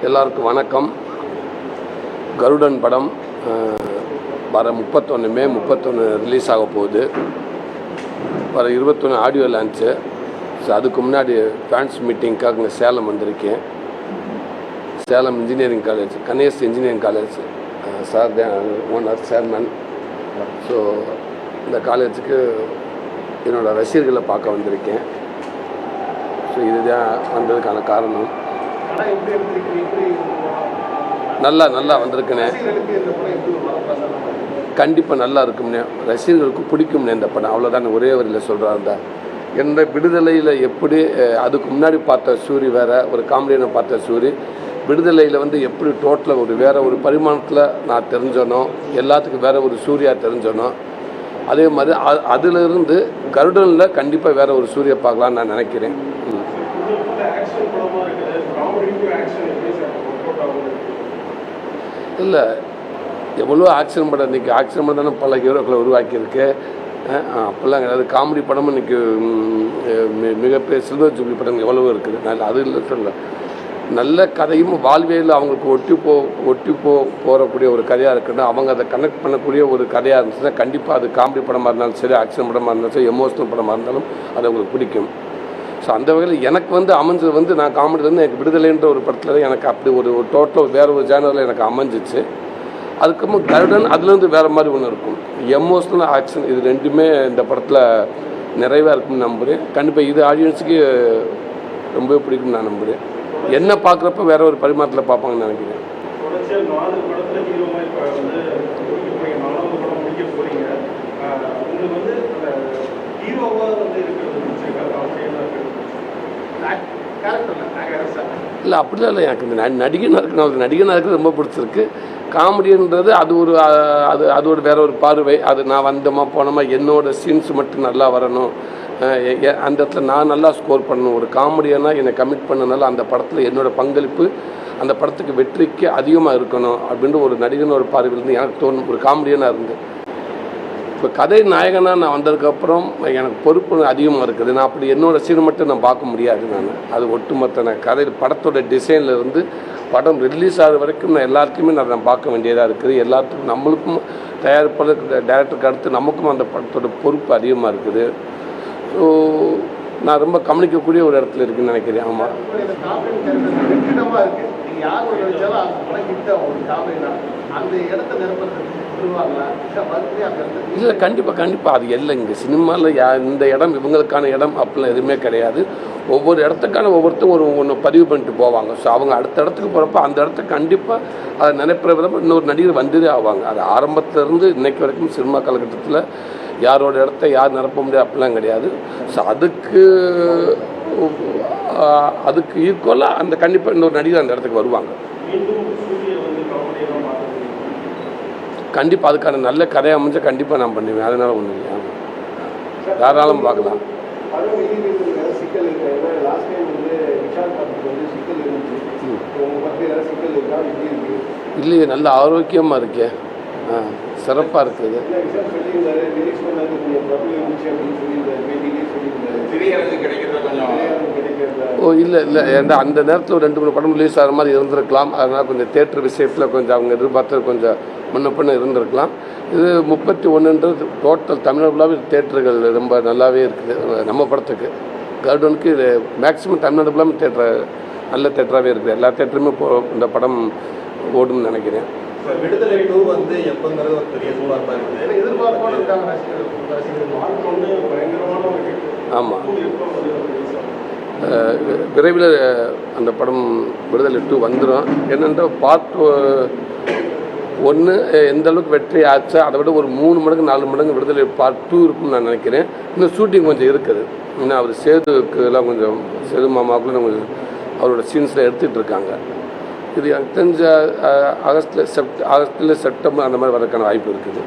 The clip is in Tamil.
எல்லாருக்கும் வணக்கம். கருடன் படம் வர 31 மே 31 ரிலீஸ் ஆக போகுது. வர 21 ஆடியோ லான்ச்சு. ஸோ அதுக்கு முன்னாடி ஃபேன்ஸ் மீட்டிங்காக இங்கே சேலம் வந்திருக்கேன். Salem engineering college, Ganesh engineering college sir தான் ஓனர், சேர்மன். ஸோ இந்த காலேஜுக்கு என்னோடய ரசிகர்களை பார்க்க வந்திருக்கேன். ஸோ இதுதான் வந்ததுக்கான காரணம். நல்லா வந்திருக்குண்ணே. கண்டிப்பாக நல்லா இருக்கும்ண்ணே, ரசிகர்களுக்கு பிடிக்கும்ண்ணே இந்த படம். அவ்வளோதான் ஒரே வரியில் சொல்கிறாருந்தா. எந்த விடுதலையில் எப்படி அதுக்கு முன்னாடி பார்த்த சூரி வேறு, ஒரு காமெடியான பார்த்த சூரி விடுதலையில் எப்படி டோட்டலாக வேறு ஒரு பரிமாணத்தில் நான் தெரிஞ்சனோ, எல்லாத்துக்கும் வேறு ஒரு சூர்யா தெரிஞ்சனோ, அதே மாதிரி அதிலிருந்து கருடனில் கண்டிப்பாக வேறு ஒரு சூர்யா பார்க்கலான்னு நான் நினைக்கிறேன். இல்லை, எவ்வளோ ஆக்ஷன் படம் இன்றைக்கி ஆக்ஷன் படம் தானே பல ஹீரோக்களை உருவாக்கியிருக்கு. அப்போல்லாம் கிடையாது. காமெடி படமும் இன்றைக்கி மிகப்பெரிய சில்வர் ஜூப்ளி படம் எவ்வளவோ இருக்குது. அது இல்லை சொல்ல, நல்ல கதையும் வாழ்வியல் அவங்களுக்கு ஒட்டி போகக்கூடிய ஒரு கதையாக இருக்குன்னா, அவங்க அதை கனெக்ட் பண்ணக்கூடிய ஒரு கதையாக இருந்துச்சுன்னா கண்டிப்பாக அது காமெடி படமாக இருந்தாலும் சரி, ஆக்ஷன் படமாக இருந்தாலும் சரி, எமோஷனல் படமாக இருந்தாலும் அது அவங்களுக்கு பிடிக்கும். ஸோ அந்த வகையில் எனக்கு அமைஞ்சது நான் காமெடியிலேருந்து எனக்கு விடுதலைன்ற ஒரு படத்தில் எனக்கு அப்படி ஒரு டோட்டல் வேறு ஒரு ஜேனரில் எனக்கு அமைஞ்சிச்சு. அதுக்கப்புறம் கருடன் அதுலேருந்து வேறு மாதிரி ஒன்று இருக்கும். எமோஷனல் ஆக்ஷன் இது ரெண்டுமே இந்த படத்தில் நிறைவாக இருக்கும்னு நம்புகிறேன். கண்டிப்பாக இது ஆடியன்ஸுக்கு ரொம்பவே பிடிக்கும்னு நான் நம்புகிறேன். என்ன பார்க்குறப்ப வேற ஒரு பரிமாணத்தில் பார்ப்பாங்கன்னு நினைக்கிறேன். இல்லை அப்படிலாம் இல்லை, எனக்கு இந்த நடிகனாக இருக்கிறது ரொம்ப பிடிச்சிருக்கு. காமெடின்றது அது வேற ஒரு பார்வை. அது நான் வந்தோமா போனோமா, என்னோட சீன்ஸ் மட்டும் நல்லா வரணும், அந்த இடத்துல நான் நல்லா ஸ்கோர் பண்ணணும். ஒரு காமெடியனா என்னை கமிட் பண்ணனால அந்த படத்தில் என்னோடய பங்களிப்பு அந்த படத்துக்கு வெற்றிக்கு அதிகமாக இருக்கணும் அப்படின்ற ஒரு நடிகன் ஒரு பார்வையிலேருந்து எனக்கு தோணும். ஒரு காமெடியனாக இருந்து இப்போ கதை நாயகனாக நான் வந்ததுக்கப்புறம் எனக்கு பொறுப்பு அதிகமாக இருக்குது. நான் அப்படி என்னோடய சீன் மட்டும் நான் பார்க்க முடியாது. அது ஒட்டுமொத்த கதையில் படத்தோட டிசைனில் இருந்து படம் ரிலீஸ் ஆகிற வரைக்கும் நான் எல்லாத்தையுமே நான் பார்க்க வேண்டியதாக இருக்குது. எல்லாத்துக்கும் நம்மளுக்கும் தயாரிப்பாளர் டைரக்டருக்கு அடுத்து நமக்கும் அந்த படத்தோட பொறுப்பு அதிகமாக இருக்குது. ஸோ நான் ரொம்ப கவனிக்கக்கூடிய ஒரு இடத்துல இருக்குன்னு நினைக்கிறேன். ஆமாம், இல்லை கண்டிப்பாக அது எல்லாம் இங்கே சினிமாவில் இந்த இடம் இவங்களுக்கான இடம் அப்படிலாம் எதுவுமே கிடையாது. ஒவ்வொரு இடத்துக்கான ஒவ்வொருத்தரும் ஒன்று பதிவு பண்ணிட்டு போவாங்க. ஸோ அவங்க அடுத்த இடத்துக்கு போகிறப்ப அந்த இடத்துக்கு கண்டிப்பாக அதை நினைப்பிற விதமாக இன்னொரு நடிகர் வந்துதே ஆவாங்க. அது ஆரம்பத்திலேருந்து இன்னைக்கு வரைக்கும் சினிமா காலகட்டத்தில் யாரோட இடத்த யார் நிரப்ப முடியாது அப்படிலாம் கிடையாது. ஸோ அதுக்கு ஈக்குவலாக அந்த கண்டிப்பாக இன்னொரு நடிகர் அந்த இடத்துக்கு வருவாங்க. கண்டிப்பாக அதுக்கான நல்ல கதையை அமைஞ்ச கண்டிப்பாக நான் பண்ணுவேன். அதனால ஒன்றும் இல்லையா, தாராளம் பார்க்கலாம். இல்லையே, நல்ல ஆரோக்கியமாக இருக்கே, சிறப்பாக இருக்குது. இல்லை ஏன்னா அந்த நேரத்தில் ஒரு 2-3 படம் ரிலீஸ் ஆகிற மாதிரி இருந்திருக்கலாம். அதனால் கொஞ்சம் தேட்டர் விஷயத்தில் கொஞ்சம் அவங்க எதிர்பார்த்து கொஞ்சம் முன்ன இருந்திருக்கலாம். இது 31ன்றது டோட்டல் தமிழ்நாடு தேட்டர்கள் ரொம்ப நல்லாவே இருக்குது. நம்ம படத்துக்கு கருடனுக்கு இது மேக்ஸிமம் தமிழ்நாடு ஃபுல்லாக தேட்டர் நல்ல தேட்டராகவே இருக்குது. எல்லா தேட்டருமே இந்த படம் ஓடும்னு நினைக்கிறேன். விடுதலை 2 எப்போங்கிறது ஒரு பெரிய எதிர்பார்ப்போடு இருக்காங்க. ஆமாம், விரைவில் அந்த படம் விடுதலை 2 வந்துடும். என்னென்றால் பார்ட் 1 எந்த அளவுக்கு வெற்றி ஆச்சா அதை விட ஒரு 3 மடங்கு 4 மடங்கு விடுதலை பார்ட் 2 இருக்குன்னு நான் நினைக்கிறேன். இன்னும் ஷூட்டிங் கொஞ்சம் இருக்குது. இன்னும் அவர் சேதுக்கெல்லாம் கொஞ்சம் சேது மாமாவுக்குள்ள கொஞ்சம் அவரோட சீன்ஸில் எடுத்துகிட்டு இருக்காங்க. இது எனக்கு தெரிஞ்ச ஆகஸ்டில் செப்டம்பர் அந்த மாதிரி வரதுக்கான வாய்ப்பு இருக்குது.